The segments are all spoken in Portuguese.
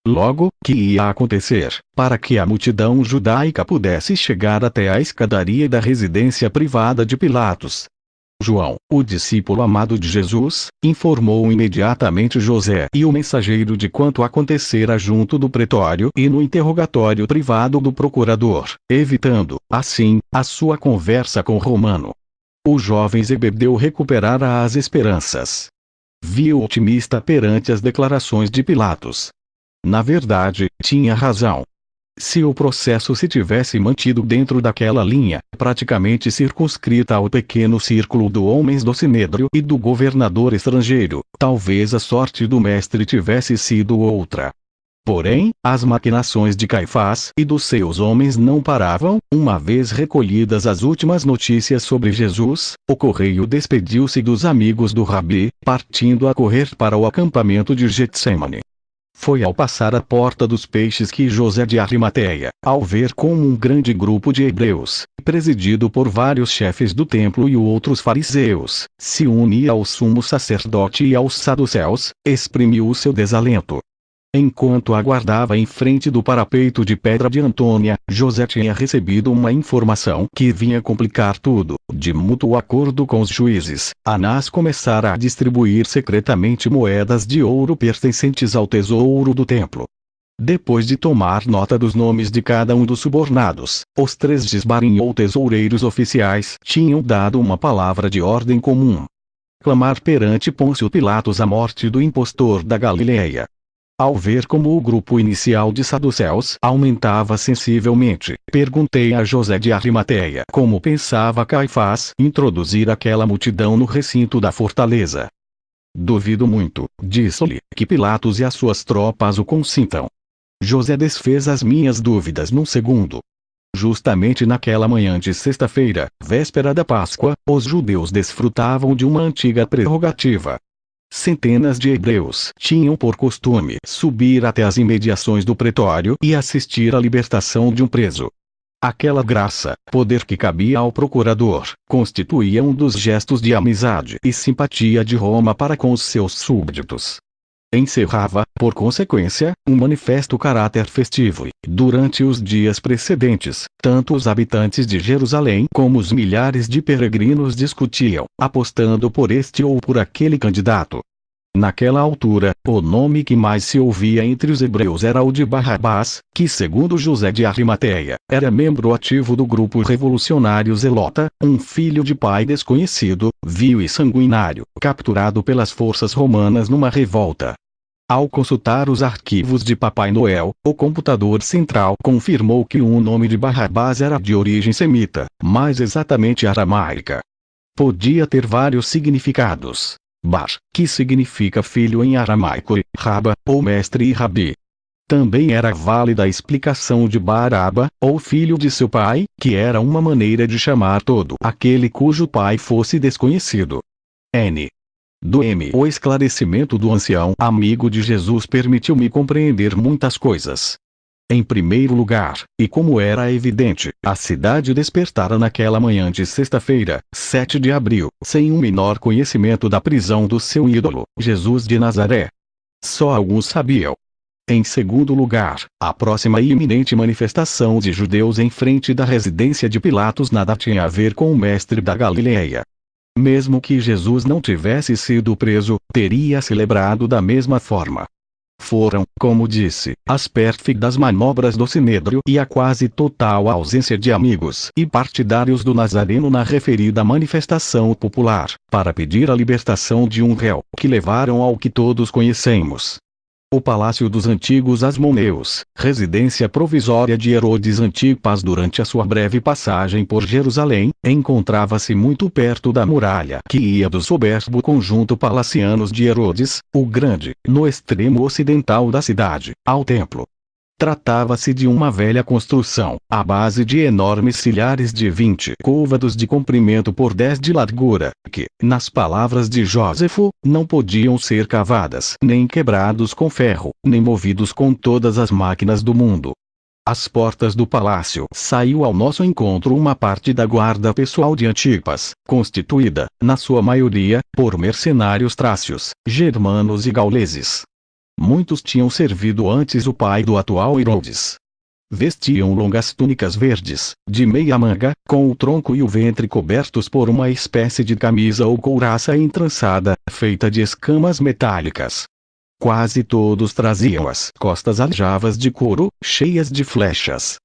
Logo, que ia acontecer, para que a multidão judaica pudesse chegar até a escadaria da residência privada de Pilatos. João, o discípulo amado de Jesus, informou imediatamente José e o mensageiro de quanto acontecera junto do pretório e no interrogatório privado do procurador, evitando, assim, a sua conversa com o romano. O jovem Zebedeu recuperara as esperanças. Viu otimista perante as declarações de Pilatos. Na verdade, tinha razão. Se o processo se tivesse mantido dentro daquela linha, praticamente circunscrita ao pequeno círculo de homens do Sinédrio e do governador estrangeiro, talvez a sorte do mestre tivesse sido outra. Porém, as maquinações de Caifás e dos seus homens não paravam. Uma vez recolhidas as últimas notícias sobre Jesus, o correio despediu-se dos amigos do Rabi, partindo a correr para o acampamento de Getsêmani. Foi ao passar a porta dos peixes que José de Arimateia, ao ver como um grande grupo de hebreus, presidido por vários chefes do templo e outros fariseus, se unia ao sumo sacerdote e aos saduceus, exprimiu o seu desalento. Enquanto aguardava em frente do parapeito de pedra de Antônia, José tinha recebido uma informação que vinha complicar tudo. De mútuo acordo com os juízes, Anás começara a distribuir secretamente moedas de ouro pertencentes ao tesouro do templo. Depois de tomar nota dos nomes de cada um dos subornados, os 3 gisbarim ou tesoureiros oficiais tinham dado uma palavra de ordem comum: clamar perante Pôncio Pilatos a morte do impostor da Galileia. Ao ver como o grupo inicial de saduceus aumentava sensivelmente, perguntei a José de Arimateia como pensava Caifás introduzir aquela multidão no recinto da fortaleza. Duvido muito, disse-lhe, que Pilatos e as suas tropas o consintam. José desfez as minhas dúvidas num segundo. Justamente naquela manhã de sexta-feira, véspera da Páscoa, os judeus desfrutavam de uma antiga prerrogativa. Centenas de hebreus tinham por costume subir até as imediações do pretório e assistir à libertação de um preso. Aquela graça, poder que cabia ao procurador, constituía um dos gestos de amizade e simpatia de Roma para com os seus súbditos. Encerrava, por consequência, um manifesto caráter festivo e, durante os dias precedentes, tanto os habitantes de Jerusalém como os milhares de peregrinos discutiam, apostando por este ou por aquele candidato. Naquela altura, o nome que mais se ouvia entre os hebreus era o de Barrabás, que segundo José de Arimateia, era membro ativo do grupo revolucionário Zelota, um filho de pai desconhecido, vil e sanguinário, capturado pelas forças romanas numa revolta. Ao consultar os arquivos de Papai Noel, o computador central confirmou que o nome de Barrabás era de origem semita, mais exatamente aramaica. Podia ter vários significados. Bar, que significa filho em aramaico, e Raba, ou mestre e rabi. Também era válida a explicação de Baraba, ou filho de seu pai, que era uma maneira de chamar todo aquele cujo pai fosse desconhecido. N. Do M. O esclarecimento do ancião amigo de Jesus permitiu-me compreender muitas coisas. Em primeiro lugar, e como era evidente, a cidade despertara naquela manhã de sexta-feira, 7 de abril, sem um menor conhecimento da prisão do seu ídolo, Jesus de Nazaré. Só alguns sabiam. Em segundo lugar, a próxima e iminente manifestação de judeus em frente da residência de Pilatos nada tinha a ver com o mestre da Galileia. Mesmo que Jesus não tivesse sido preso, teria celebrado da mesma forma. Foram, como disse, as pérfidas manobras do Sinédrio e a quase total ausência de amigos e partidários do Nazareno na referida manifestação popular, para pedir a libertação de um réu, que levaram ao que todos conhecemos. O Palácio dos Antigos Asmoneus, residência provisória de Herodes Antipas durante a sua breve passagem por Jerusalém, encontrava-se muito perto da muralha que ia do soberbo conjunto palacianos de Herodes, o Grande, no extremo ocidental da cidade, ao templo. Tratava-se de uma velha construção, à base de enormes silhares de 20 côvados de comprimento por 10 de largura, que, nas palavras de Jósefo, não podiam ser cavadas nem quebrados com ferro, nem movidos com todas as máquinas do mundo. Às portas do palácio saiu ao nosso encontro uma parte da guarda pessoal de Antipas, constituída, na sua maioria, por mercenários trácios, germanos e gauleses. Muitos tinham servido antes o pai do atual Herodes. Vestiam longas túnicas verdes, de meia manga, com o tronco e o ventre cobertos por uma espécie de camisa ou couraça entrançada, feita de escamas metálicas. Quase todos traziam as costas aljavas de couro, cheias de flechas.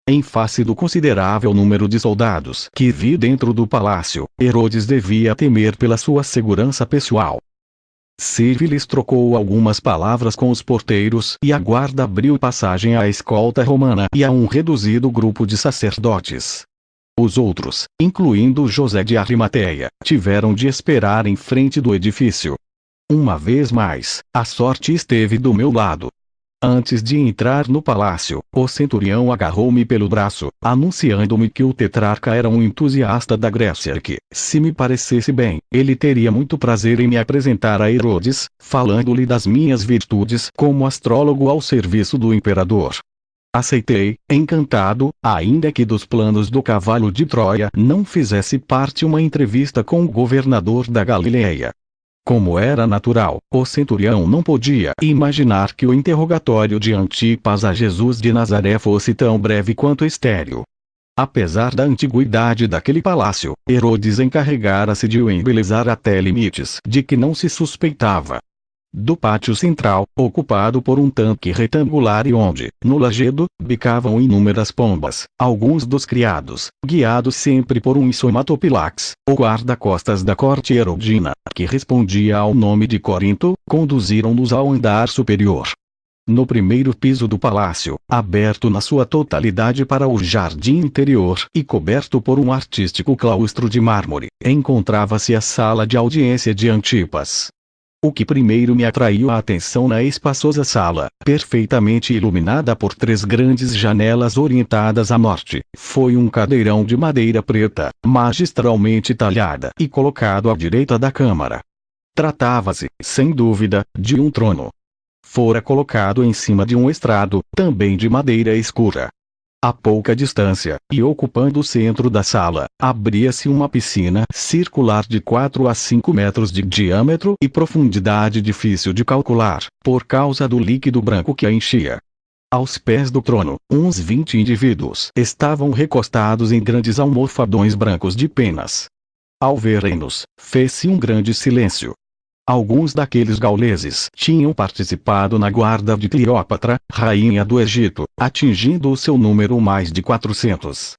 Em face do considerável número de soldados que vi dentro do palácio, Herodes devia temer pela sua segurança pessoal. Cívilis trocou algumas palavras com os porteiros e a guarda abriu passagem à escolta romana e a um reduzido grupo de sacerdotes. Os outros, incluindo José de Arimateia, tiveram de esperar em frente do edifício. Uma vez mais, a sorte esteve do meu lado. Antes de entrar no palácio, o centurião agarrou-me pelo braço, anunciando-me que o tetrarca era um entusiasta da Grécia e que, se me parecesse bem, ele teria muito prazer em me apresentar a Herodes, falando-lhe das minhas virtudes como astrólogo ao serviço do imperador. Aceitei, encantado, ainda que dos planos do cavalo de Troia não fizesse parte uma entrevista com o governador da Galileia. Como era natural, o centurião não podia imaginar que o interrogatório de Antipas a Jesus de Nazaré fosse tão breve quanto estéril. Apesar da antiguidade daquele palácio, Herodes encarregara-se de o embelezar até limites de que não se suspeitava. Do pátio central, ocupado por um tanque retangular e onde, no lajedo, bicavam inúmeras pombas, alguns dos criados, guiados sempre por um somatopilax, o guarda-costas da corte herodina, que respondia ao nome de Corinto, conduziram-nos ao andar superior. No primeiro piso do palácio, aberto na sua totalidade para o jardim interior e coberto por um artístico claustro de mármore, encontrava-se a sala de audiência de Antipas. O que primeiro me atraiu a atenção na espaçosa sala, perfeitamente iluminada por 3 grandes janelas orientadas a norte, foi um cadeirão de madeira preta, magistralmente talhada e colocado à direita da câmara. Tratava-se, sem dúvida, de um trono. Fora colocado em cima de um estrado, também de madeira escura. A pouca distância, e ocupando o centro da sala, abria-se uma piscina circular de 4 a 5 metros de diâmetro e profundidade difícil de calcular, por causa do líquido branco que a enchia. Aos pés do trono, uns 20 indivíduos estavam recostados em grandes almofadões brancos de penas. Ao verem-nos, fez-se um grande silêncio. Alguns daqueles gauleses tinham participado na guarda de Cleópatra, rainha do Egito, atingindo o seu número mais de 400.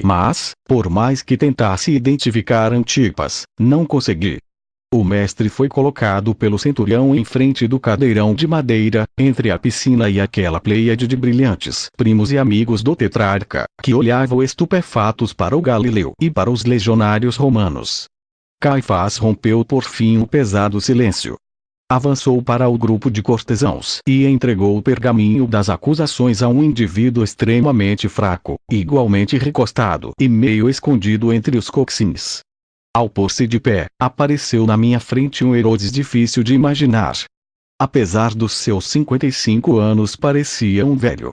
Mas, por mais que tentasse identificar Antipas, não consegui. O mestre foi colocado pelo centurião em frente do cadeirão de madeira, entre a piscina e aquela pleiade de brilhantes primos e amigos do tetrarca, que olhavam estupefatos para o Galileu e para os legionários romanos. Caifás rompeu por fim o pesado silêncio. Avançou para o grupo de cortesãos e entregou o pergaminho das acusações a um indivíduo extremamente fraco, igualmente recostado e meio escondido entre os coxins. Ao pôr-se de pé, apareceu na minha frente um Herodes difícil de imaginar. Apesar dos seus 55 anos, parecia um velho.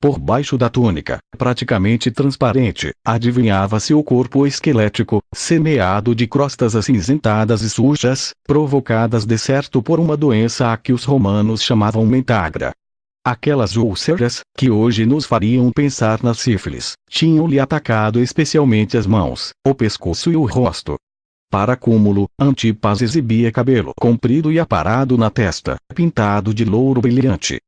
Por baixo da túnica, praticamente transparente, adivinhava-se o corpo esquelético, semeado de crostas acinzentadas e sujas, provocadas de certo por uma doença a que os romanos chamavam mentagra. Aquelas úlceras, que hoje nos fariam pensar na sífilis, tinham-lhe atacado especialmente as mãos, o pescoço e o rosto. Para cúmulo, Antipas exibia cabelo comprido e aparado na testa, pintado de louro brilhante.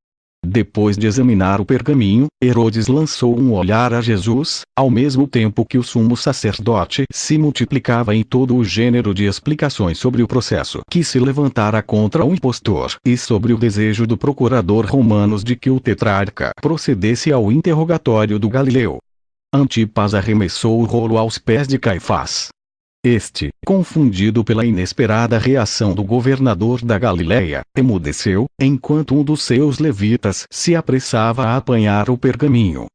Depois de examinar o pergaminho, Herodes lançou um olhar a Jesus, ao mesmo tempo que o sumo sacerdote se multiplicava em todo o gênero de explicações sobre o processo que se levantara contra o impostor e sobre o desejo do procurador romano de que o tetrarca procedesse ao interrogatório do Galileu. Antipas arremessou o rolo aos pés de Caifás. Este, confundido pela inesperada reação do governador da Galileia, emudeceu, enquanto um dos seus levitas se apressava a apanhar o pergaminho.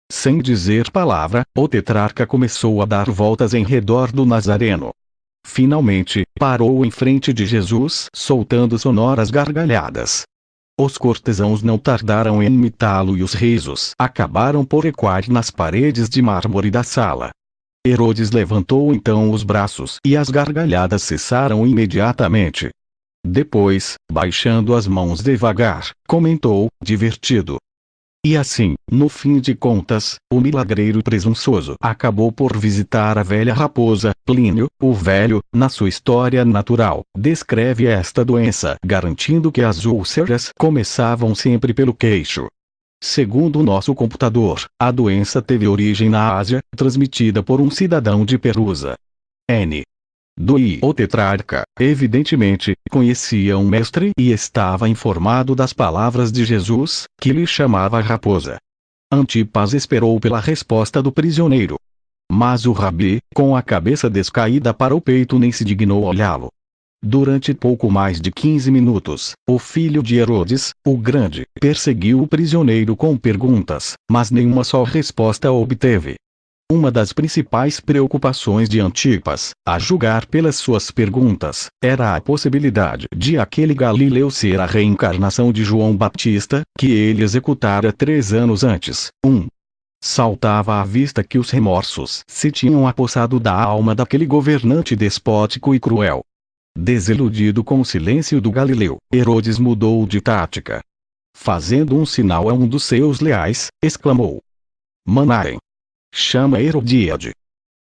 Sem dizer palavra, o tetrarca começou a dar voltas em redor do Nazareno. Finalmente, parou em frente de Jesus, soltando sonoras gargalhadas. Os cortesãos não tardaram em imitá-lo e os risos acabaram por ecoar nas paredes de mármore da sala. Herodes levantou então os braços e as gargalhadas cessaram imediatamente. Depois, baixando as mãos devagar, comentou, divertido. E assim, no fim de contas, o milagreiro presunçoso acabou por visitar a velha raposa. Plínio, o Velho, na sua História Natural, descreve esta doença, garantindo que as úlceras começavam sempre pelo queixo. Segundo o nosso computador, a doença teve origem na Ásia, transmitida por um cidadão de Perusa. N. Doi, o tetrarca, evidentemente, conhecia um mestre e estava informado das palavras de Jesus, que lhe chamava raposa. Antipas esperou pela resposta do prisioneiro. Mas o rabi, com a cabeça descaída para o peito, nem se dignou olhá-lo. Durante pouco mais de 15 minutos, o filho de Herodes, o Grande, perseguiu o prisioneiro com perguntas, mas nenhuma só resposta obteve. Uma das principais preocupações de Antipas, a julgar pelas suas perguntas, era a possibilidade de aquele Galileu ser a reencarnação de João Batista, que ele executara 3 anos antes. Saltava à vista que os remorsos se tinham apossado da alma daquele governante despótico e cruel. Desiludido com o silêncio do Galileu, Herodes mudou de tática. Fazendo um sinal a um dos seus leais, exclamou: Manahem! Chama Herodíade.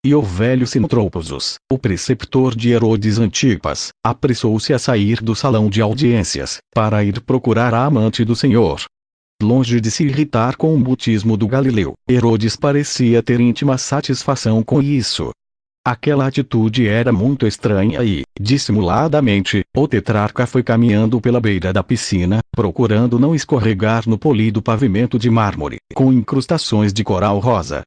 E o velho Sintroposos, o preceptor de Herodes Antipas, apressou-se a sair do salão de audiências, para ir procurar a amante do Senhor. Longe de se irritar com o mutismo do Galileu, Herodes parecia ter íntima satisfação com isso. Aquela atitude era muito estranha e, dissimuladamente, o tetrarca foi caminhando pela beira da piscina, procurando não escorregar no polido pavimento de mármore, com incrustações de coral rosa.